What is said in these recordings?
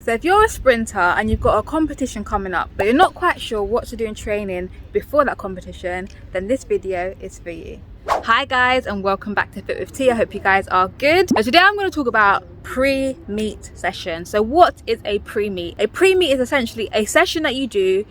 So if you're a sprinter and you've got a competition coming up, but you're not quite sure what to do in training before that competition, then this video is for you. Hi guys, and welcome back to Fit with T. I hope you guys are good. So today I'm going to talk about pre-meet session. So what is a pre-meet? A pre-meet is essentially a session that you do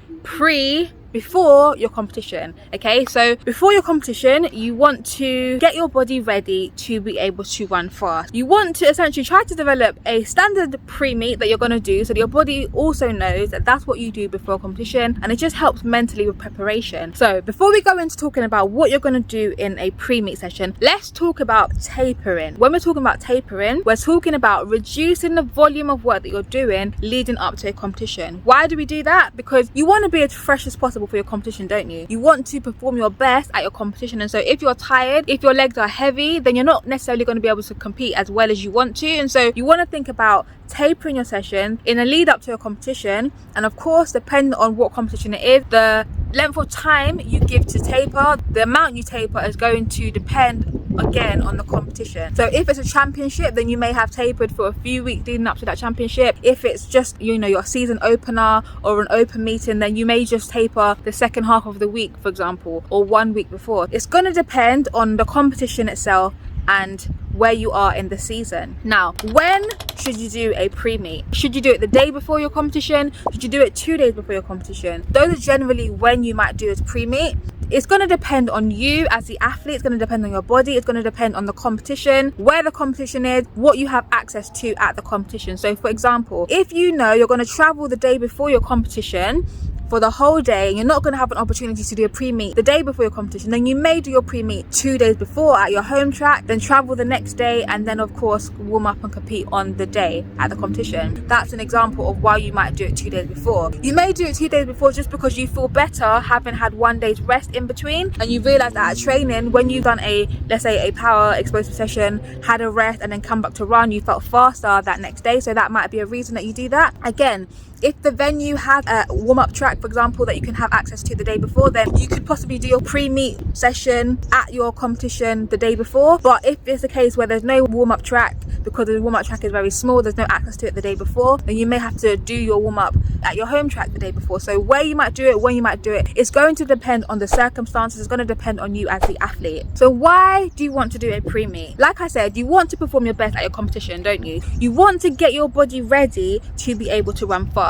before your competition. Okay, so before your competition, you want to get your body ready to be able to run fast. You want to essentially try to develop a standard pre-meet that you're going to do, so that your body also knows that that's what you do before a competition, and it just helps mentally with preparation. So before we go into talking about what you're going to do in a pre-meet session, let's talk about tapering. When we're talking about tapering, we're talking about reducing the volume of work that you're doing leading up to a competition. Why do we do that? Because you want to be as fresh as possible for your competition, don't you? You want to perform your best at your competition, and so if you're tired, if your legs are heavy, then you're not necessarily going to be able to compete as well as you want to. And so you want to think about tapering your session in a lead up to a competition. And of course, depending on what competition it is, the length of time you give to taper, the amount you taper is going to depend again on the competition. So if it's a championship, then you may have tapered for a few weeks leading up to that championship. If it's just, you know, your season opener or an open meeting, then you may just taper the second half of the week, for example, or 1 week before. It's going to depend on the competition itself and where you are in the season. Now, when should you do a pre-meet? Should you do it the day before your competition? Should you do it 2 days before your competition? Those are generally when you might do a pre-meet. It's going to depend on you as the athlete. It's going to depend on your body. It's going to depend on the competition, where the competition is, what you have access to at the competition. So for example, if you know you're going to travel the day before your competition for the whole day, and you're not going to have an opportunity to do a pre-meet the day before your competition, then you may do your pre-meet 2 days before at your home track, then travel the next day, and then of course warm up and compete on the day at the competition. That's an example of why you might do it 2 days before. You may do it 2 days before just because you feel better having had 1 day's rest in between, and you realize that at training, when you've done a, let's say, a power explosive session, had a rest, and then come back to run, you felt faster that next day. So that might be a reason that you do that. Again, if the venue has a warm-up track, for example, that you can have access to the day before, then you could possibly do your pre-meet session at your competition the day before. But if it's a case where there's no warm-up track, because the warm-up track is very small, there's no access to it the day before, then you may have to do your warm-up at your home track the day before. So where you might do it, when you might do it, it's going to depend on the circumstances. It's going to depend on you as the athlete. So why do you want to do a pre-meet? Like I said, you want to perform your best at your competition, don't you? You want to get your body ready to be able to run fast.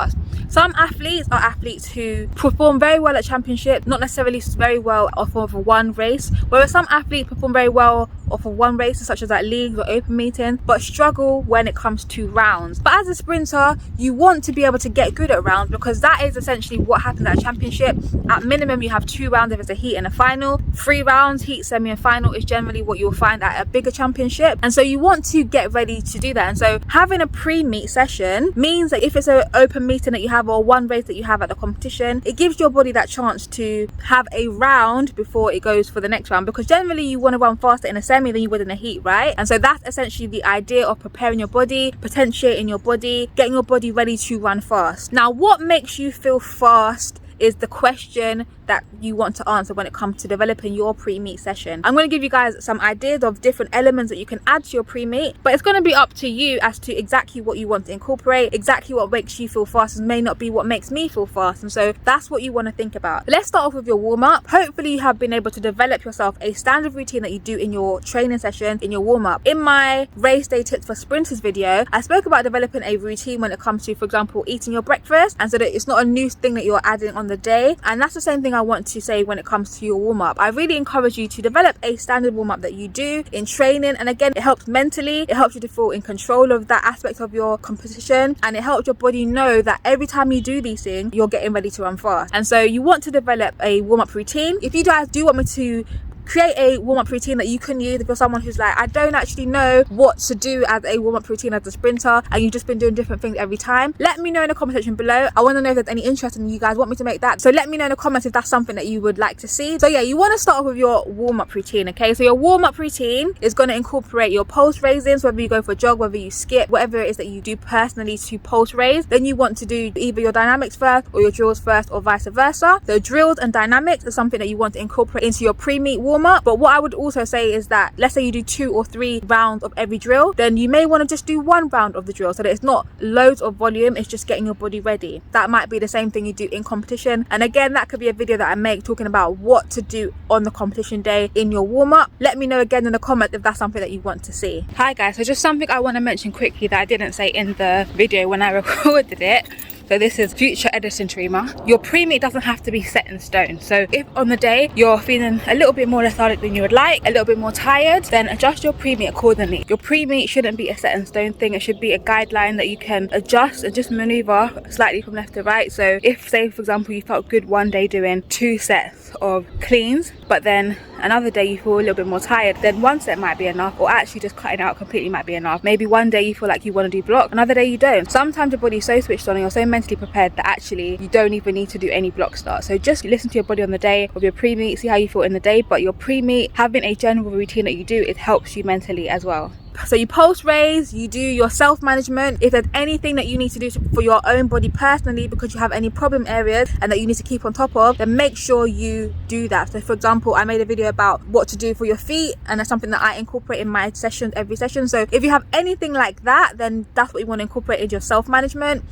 Some athletes are athletes who perform very well at championships, not necessarily very well off of one race, whereas some athletes perform very well off of one race, such as at leagues or open meetings, but struggle when it comes to rounds. But as a sprinter, you want to be able to get good at rounds, because that is essentially what happens at a championship. At minimum, you have 2 rounds if it's a heat and a final. 3 rounds, heat, semi and final, is generally what you'll find at a bigger championship. And so you want to get ready to do that. And so having a pre-meet session means that if it's an open meeting that you have, or one race that you have at the competition, it gives your body that chance to have a round before it goes for the next round, because generally you want to run faster in a semi than you would in a heat, right? And so that's essentially the idea of preparing your body, potentiating your body, getting your body ready to run fast. Now, what makes you feel fast is the question that you want to answer when it comes to developing your pre-meet session. I'm going to give you guys some ideas of different elements that you can add to your pre-meet, but it's going to be up to you as to exactly what you want to incorporate. Exactly what makes you feel fast may not be what makes me feel fast, and so that's what you want to think about. Let's start off with your warm-up. Hopefully you have been able to develop yourself a standard routine that you do in your training session, in your warm-up. In my race day tips for sprinters video, I spoke about developing a routine when it comes to, for example, eating your breakfast, and so that it's not a new thing that you're adding on the day. And that's the same thing I want to say when it comes to your warm-up. I really encourage you to develop a standard warm-up that you do in training, and again, it helps mentally, it helps you to feel in control of that aspect of your competition, and it helps your body know that every time you do these things, you're getting ready to run fast. And so you want to develop a warm-up routine. If you guys do want me to create a warm-up routine that you can use, if you're someone who's like, I don't actually know what to do as a warm-up routine as a sprinter, and you've just been doing different things every time, let me know in the comment section below. I want to know if there's any interest and you guys want me to make that. So let me know in the comments if that's something that you would like to see. So yeah, you want to start off with your warm-up routine. Okay, so your warm-up routine is going to incorporate your pulse raisings, whether you go for a jog, whether you skip, whatever it is that you do personally to pulse raise. Then you want to do either your dynamics first or your drills first, or vice versa. So drills and dynamics are something that you want to incorporate into your pre-meet warm warm-up. But what I would also say is that, let's say you do 2 or 3 rounds of every drill, then you may want to just do 1 round of the drill so that it's not loads of volume, it's just getting your body ready. That might be the same thing you do in competition, and again, that could be a video that I make talking about what to do on the competition day in your warm-up. Let me know again in the comments if that's something that you want to see. Hi guys, so just something I want to mention quickly that I didn't say in the video when I recorded it. So this is future editing Torema. Your pre-meet doesn't have to be set in stone. So if on the day you're feeling a little bit more lethargic than you would like, a little bit more tired, then adjust your pre-meet accordingly. Your pre-meet shouldn't be a set in stone thing. It should be a guideline that you can adjust and just maneuver slightly from left to right. So if, say for example, you felt good one day doing 2 sets of cleans, but then another day you feel a little bit more tired, then 1 set might be enough, or actually just cutting out completely might be enough. Maybe one day you feel like you want to do block, another day you don't. Sometimes your body's so switched on and you're so mentally prepared that actually you don't even need to do any block start. So just listen to your body on the day of your pre-meet, see how you feel in the day, but your pre-meet, having a general routine that you do, it helps you mentally as well. So you post raise, you do your self-management. If there's anything that you need to do for your own body personally because you have any problem areas and that you need to keep on top of, then make sure you do that. So for example, I made a video about what to do for your feet, and that's something that I incorporate in my sessions every session. So if you have anything like that, then that's what you want to incorporate in your self-management,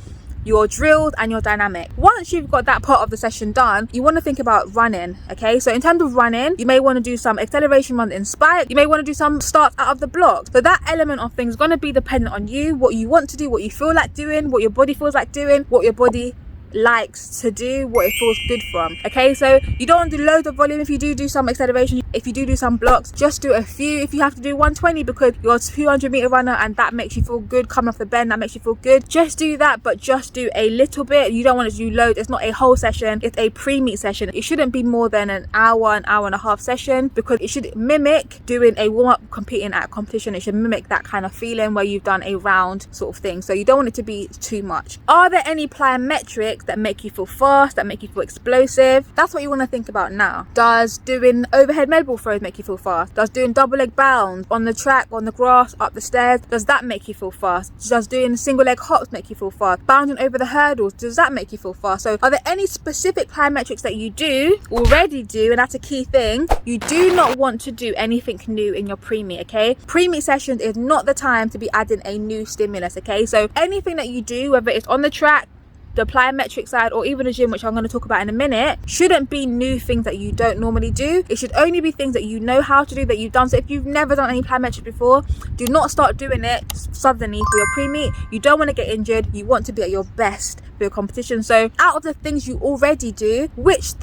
your drills and your dynamic. Once you've got that part of the session done, you want to think about running. Okay, so in terms of running, you may want to do some acceleration runs in spike, you may want to do some starts out of the block. So that element of things is going to be dependent on you, what you want to do, what you feel like doing, what your body feels like doing, what your body likes to do, what it feels good from. Okay, so you don't want to do loads of volume. If you do some acceleration, if you do some blocks, just do a few. If you have to do 120 because you're a 200-meter runner and that makes you feel good, coming off the bend, that makes you feel good, just do that, but just do a little bit. You don't want to do loads. It's not a whole session, it's a pre-meet session. It shouldn't be more than an hour and a half session, because it should mimic doing a warm-up competing at a competition. It should mimic that kind of feeling where you've done a round sort of thing. So you don't want it to be too much. Are there any plyometrics that make you feel fast, that make you feel explosive? That's what you want to think about now. Does doing overhead med ball throws make you feel fast? Does doing double leg bounds on the track, on the grass, up the stairs, does that make you feel fast? Does doing single leg hops make you feel fast? Bounding over the hurdles, does that make you feel fast? So are there any specific plyometrics that you already do, and that's a key thing? You do not want to do anything new in your pre-meet. Okay, pre-meet sessions is not the time to be adding a new stimulus. Okay, so anything that you do, whether it's on the track, the plyometric side, or even the gym, which I'm going to talk about in a minute, shouldn't be new things that you don't normally do. It should only be things that you know how to do, that you've done. So if you've never done any plyometric before, do not start doing it suddenly for your pre-meet. You don't want to get injured. You want to be at your best for your competition. So out of the things you already do, which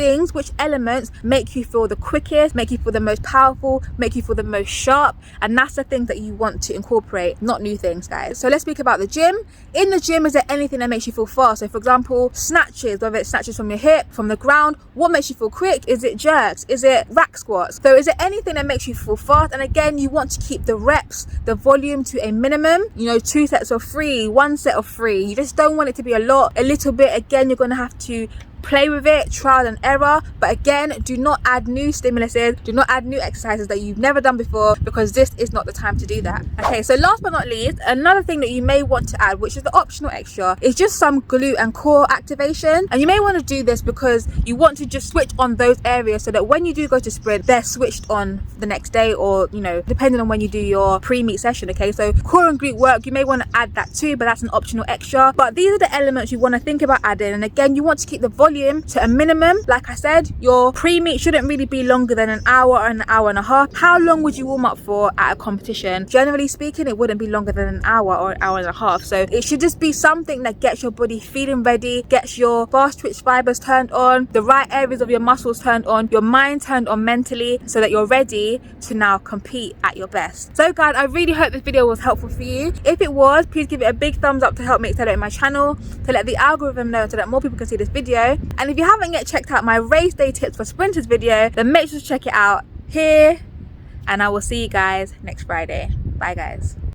elements make you feel the quickest, make you feel the most powerful, make you feel the most sharp? And that's the things that you want to incorporate, not new things, guys. So let's speak about the gym. In the gym, is there anything that makes you feel fast? So for example, snatches, whether it's snatches from your hip, from the ground, what makes you feel quick? Is it jerks? Is it rack squats? So is there anything that makes you feel fast? And again, you want to keep the reps, the volume to a minimum. 2 sets of 3, 1 set of 3. You just don't want it to be a lot. A little bit, again, you're going to have to play with it, trial and error. But again, do not add new stimuluses, do not add new exercises that you've never done before, because this is not the time to do that. Okay, so last but not least, another thing that you may want to add, which is the optional extra, is just some glute and core activation. And you may want to do this because you want to just switch on those areas so that when you do go to sprint, they're switched on the next day, or depending on when you do your pre-meet session. Okay, so core and glute work, you may want to add that too, but that's an optional extra. But these are the elements you want to think about adding. And again, you want to keep the volume to a minimum. Like I said, your pre-meet shouldn't really be longer than an hour or an hour and a half. How long would you warm up for at a competition? Generally speaking, it wouldn't be longer than an hour or an hour and a half. So it should just be something that gets your body feeling ready, gets your fast twitch fibers turned on, the right areas of your muscles turned on, your mind turned on mentally, so that you're ready to now compete at your best. So guys, I really hope this video was helpful for you. If it was, please give it a big thumbs up to help me accelerate my channel, to let the algorithm know, so that more people can see this video. And if you haven't yet checked out my race day tips for sprinters video, then make sure to check it out here, and I will see you guys next Friday. Bye guys.